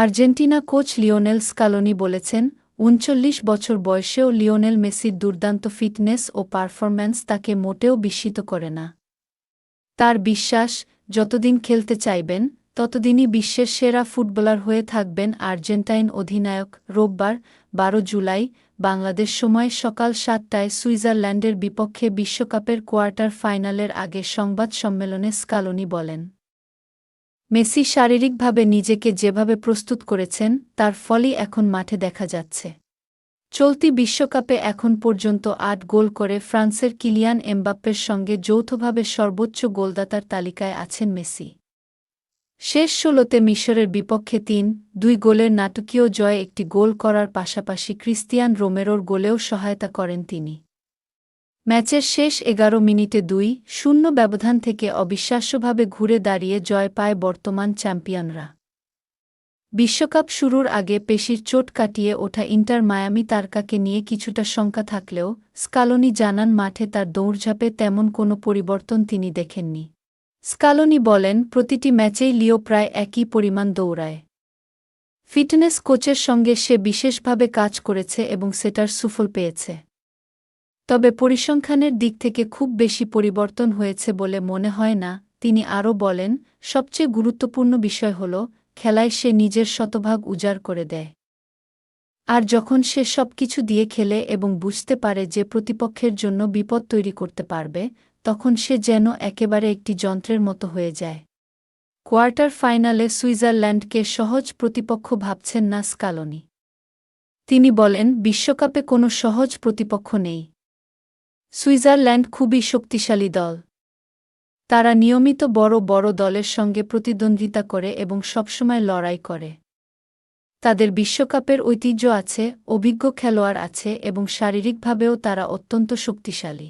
Argentina coach Lionel Scaloni বলেছেন, ৩৯ বছর বয়সেও লিওনেল মেসির দুর্দান্ত ফিটনেস ও পারফরম্যান্স তাকে মোটেও বিস্মিত করে না। তার বিশ্বাস, যতদিন খেলতে চাইবেন, ততদিনই বিশ্বের সেরা ফুটবলার হয়ে থাকবেন। আর্জেন্টাইন অধিনায়ক রোববার ১২ জুলাই বাংলাদেশ সময় সকাল ৭টায় সুইজারল্যান্ডের বিপক্ষে বিশ্বকাপের কোয়ার্টার ফাইনালের আগে সংবাদ সম্মেলনে স্কালোনি বলেন, মেসি শারীরিকভাবে নিজেকে যেভাবে প্রস্তুত করেছেন, তার ফলই এখন মাঠে দেখা যাচ্ছে। চলতি বিশ্বকাপে এখন পর্যন্ত ৮ গোল করে ফ্রান্সের কিলিয়ান এমবাপ্পের সঙ্গে যৌথভাবে সর্বোচ্চ গোলদাতার তালিকায় আছেন মেসি। শেষ ১৬তে মিশরের বিপক্ষে ৩-২ গোলের নাটকীয় জয়ে একটি গোল করার পাশাপাশি ক্রিস্তিয়ান রোমেরোর গোলেও সহায়তা করেন তিনি। ম্যাচের শেষ ১১ মিনিটে ২-০ ব্যবধান থেকে অবিশ্বাস্যভাবে ঘুরে দাঁড়িয়ে জয় পায় বর্তমান চ্যাম্পিয়নরা। বিশ্বকাপ শুরুর আগে পেশির চোট কাটিয়ে ওঠা ইন্টার মায়ামি তারকাকে নিয়ে কিছুটা শঙ্কা থাকলেও স্কালোনি জানান, মাঠে তার দৌড়ঝাঁপে তেমন কোনো পরিবর্তন তিনি দেখেননি। স্কালোনি বলেন, প্রতিটি ম্যাচেই লিও প্রায় একই পরিমাণ দৌড়ায়। ফিটনেস কোচের সঙ্গে সে বিশেষভাবে কাজ করেছে এবং সেটার সুফল পেয়েছে। তবে পরিসংখ্যানের দিক থেকে খুব বেশি পরিবর্তন হয়েছে বলে মনে হয় না। তিনি আরও বলেন, সবচেয়ে গুরুত্বপূর্ণ বিষয় হল, খেলায় সে নিজের শতভাগ উজাড় করে দেয়। আর যখন সে সবকিছু দিয়ে খেলে এবং বুঝতে পারে যে প্রতিপক্ষের জন্য বিপদ তৈরি করতে পারবে, তখন সে যেন একেবারে একটি যন্ত্রের মতো হয়ে যায়। কোয়ার্টার ফাইনালে সুইজারল্যান্ডকে সহজ প্রতিপক্ষ ভাবছেন না স্কালোনি। তিনি বলেন, বিশ্বকাপে কোনো সহজ প্রতিপক্ষ নেই। সুইজারল্যান্ড খুবই শক্তিশালী দল। তারা নিয়মিত বড় বড় দলের সঙ্গে প্রতিদ্বন্দ্বিতা করে এবং সবসময় লড়াই করে। তাদের বিশ্বকাপের ঐতিহ্য আছে, অভিজ্ঞ খেলোয়াড় আছে এবং শারীরিকভাবেও তারা অত্যন্ত শক্তিশালী।